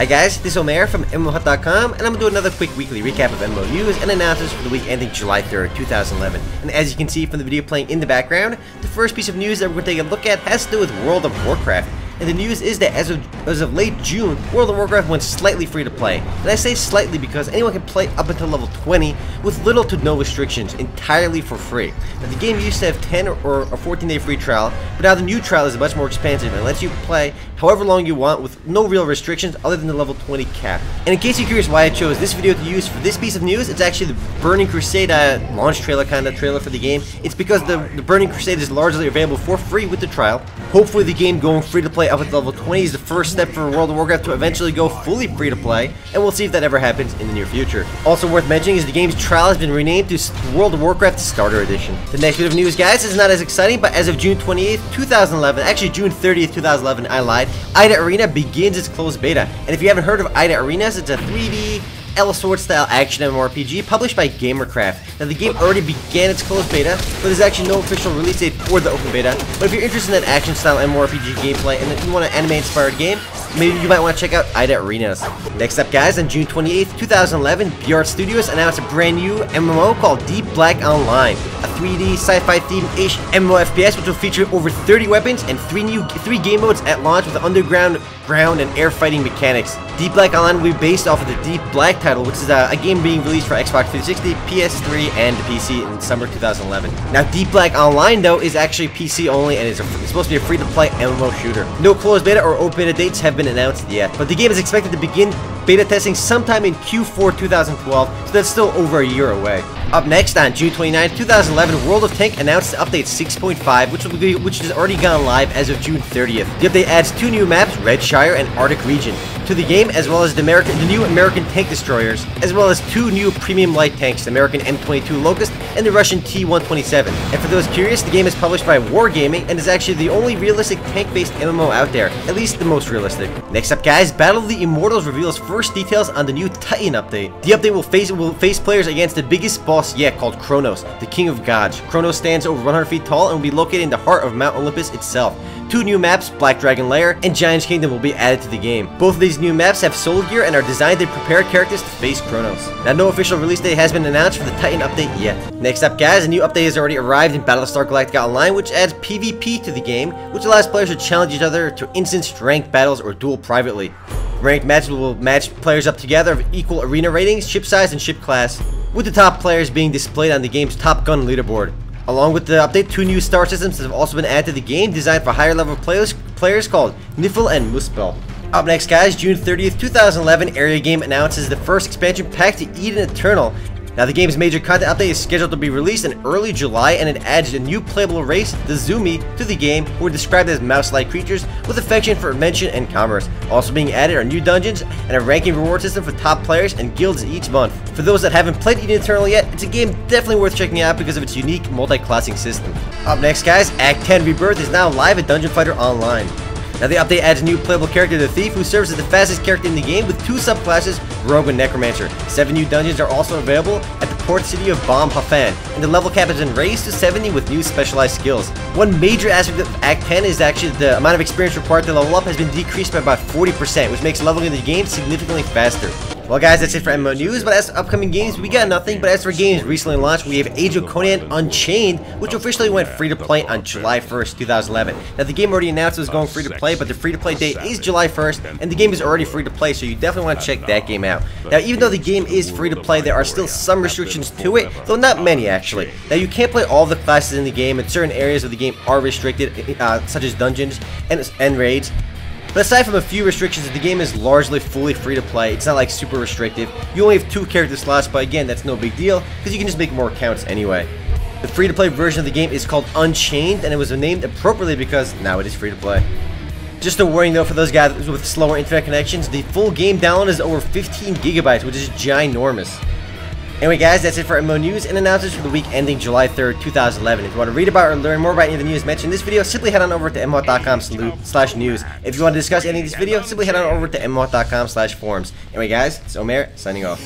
Hi guys, this is Omer from MMOHut.com, and I'm going to do another quick weekly recap of MMO news and announcements for the week ending July 3rd, 2011. And as you can see from the video playing in the background, the first piece of news that we're going to take a look at has to do with World of Warcraft. And the news is that as of late June, World of Warcraft went slightly free to play. And I say slightly because anyone can play up until level 20 with little to no restrictions, entirely for free. Now the game used to have 10 or a 14-day free trial, but now the new trial is much more expansive and lets you play however long you want with no real restrictions other than the level 20 cap. And in case you're curious why I chose this video to use for this piece of news, it's actually the Burning Crusade launch trailer kind of trailer for the game. It's because the Burning Crusade is largely available for free with the trial. Hopefully the game going free to play up at level 20 is the first step for World of Warcraft to eventually go fully free to play, and we'll see if that ever happens in the near future. Also worth mentioning is the game's trial has been renamed to World of Warcraft Starter Edition. The next bit of news, guys, is not as exciting, but as of June 28th, 2011, actually June 30th, 2011, I lied, Ida Arena begins its closed beta. And if you haven't heard of Ida Arenas, it's a 3D Sword style action MMORPG published by Gamercraft. Now the game already began its closed beta, but there's actually no official release date for the open beta. But if you're interested in that action style MMORPG gameplay and if you want an anime inspired game, maybe you might want to check out Ida Arenas. Next up, guys, on June 28th, 2011, BR Studios announced a brand new MMO called Deep Black Online, a 3D sci-fi themed-ish MMO FPS which will feature over 30 weapons and three game modes at launch with underground, ground, and air fighting mechanics. Deep Black Online will be based off of the Deep Black title, which is a game being released for Xbox 360, PS3, and the PC in summer 2011. Now, Deep Black Online, though, is actually PC only and it's supposed to be a free-to-play MMO shooter. No closed beta or open beta dates have been announced yet, but the game is expected to begin beta testing sometime in Q4 2012, so that's still over a year away. Up next, on June 29, 2011, World of Tanks announced update 6.5, which has already gone live as of June 30th. The update adds 2 new maps, Redshire and Arctic Region, to the game, as well as the new American tank destroyers, as well as 2 new premium light tanks, the American M22 Locust and the Russian T-127. And for those curious, the game is published by Wargaming and is actually the only realistic tank-based MMO out there, at least the most realistic. Next up, guys, Battle of the Immortals reveals first details on the new Titan update. The update will face players against the biggest boss yet, called Kronos, the King of Gods. Kronos stands over 100 feet tall and will be located in the heart of Mount Olympus itself. 2 new maps, Black Dragon Lair and Giant's Kingdom, will be added to the game. Both of these new maps have soul gear and are designed to prepare characters to face Kronos. Now, no official release date has been announced for the Titan update yet. Next up, guys, a new update has already arrived in Battlestar Galactica Online, which adds PvP to the game, which allows players to challenge each other to instant ranked battles or duel privately. Ranked matches will match players up together of equal arena ratings, ship size, and ship class, with the top players being displayed on the game's Top Gun leaderboard. Along with the update, 2 new star systems have also been added to the game, designed for higher level players called Nifl and Muspel. Up next, guys, June 30th, 2011, Area Game announces the first expansion pack to Eden Eternal. Now, the game's major content update is scheduled to be released in early July, and it adds a new playable race, the Zumi, to the game, who are described as mouse-like creatures with affection for invention and commerce. Also being added are new dungeons and a ranking reward system for top players and guilds each month. For those that haven't played Eden Eternal yet, it's a game definitely worth checking out because of its unique multi-classing system. Up next, guys, Act 10 Rebirth is now live at Dungeon Fighter Online. Now, the update adds a new playable character, the Thief, who serves as the fastest character in the game with 2 subclasses, Rogue and Necromancer. 7 new dungeons are also available at the port city of Bom Hafan, and the level cap has been raised to 70 with new specialized skills. One major aspect of Act 10 is actually the amount of experience required to level up has been decreased by about 40%, which makes leveling in the game significantly faster. Well, guys, that's it for MMO news, but as for upcoming games, we got nothing. But as for games recently launched, we have Age of Conan Unchained, which officially went free-to-play on July 1st, 2011. Now, the game already announced it was going free-to-play, but the free-to-play date is July 1st, and the game is already free-to-play, so you definitely want to check that game out. Now, even though the game is free-to-play, there are still some restrictions to it, though not many, actually. Now, you can't play all the classes in the game, and certain areas of the game are restricted, such as dungeons and raids. But aside from a few restrictions, the game is largely fully free to play. It's not like super restrictive. You only have 2 character slots, but again, that's no big deal because you can just make more accounts anyway. The free to play version of the game is called Unchained, and it was named appropriately because now it is free to play. Just a warning though for those guys with slower internet connections, the full game download is over 15 gigabytes, which is ginormous. Anyway, guys, that's it for MMO news and announcements for the week ending July 3rd, 2011. If you want to read about or learn more about any of the news mentioned in this video, simply head on over to MMOHut.com/news. If you want to discuss any of this video, simply head on over to MMOHut.com/forums. Anyway, guys, it's Omer, signing off.